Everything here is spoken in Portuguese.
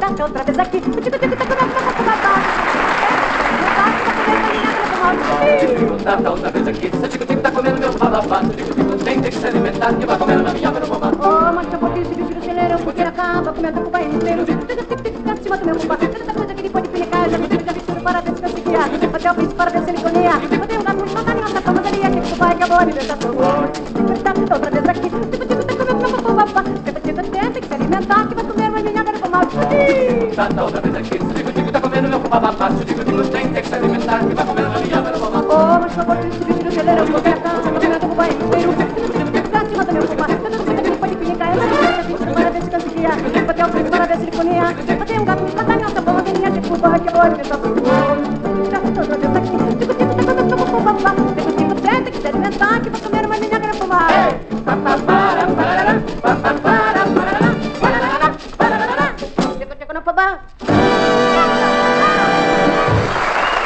tá outra vez aqui. O tico-tico tá comendo meu fubá. Tá outra vez aqui. Seu tico-tico tá comendo meu fubá. Seu tico-tico tem que se alimentar que vai comendo na minha beromba. Oh, mas eu vou ter esse bicho do celeiro, porque ele acaba comendo o fubá inteiro. Tico-tico tá em cima do meu fubá. Tanta coisa que ele pode pinicar, já mistura para ver se eu seguir. Até o príncipe para ver se ele conia. Eu tenho um gato muito carinhoso da fama dali, aquele fubá que a boa alimentação. Tico-tico tá outra vez aqui. Tico-tico tá comendo meu fubá. Tico-tico tem que se alimentar que vai comer uma minha beromba. Tá outra vez aqui. Tico-tico tá comendo meu fubá. Tico-tico tem que se alimentar que vai comer uma minha beromba. Oh, mas eu vou ter esse bicho do celeiro, porque ele acaba comendo o fubá inteiro. Tico-tico tá em cima do meu fubá. Tanta coisa que ele pode pinicar, já mistura para ver se eu seguir. Até o príncipe para ver se ele conia. Eu tenho um gato muito carinhoso da fama dali, aquele fubá que a boa alimentação. Outra vez aqui. Tico-tico tá comendo meu fubá. Tico-tico tem que se alimentar que vai comer uma minha beromba. Tico-tico no fubá.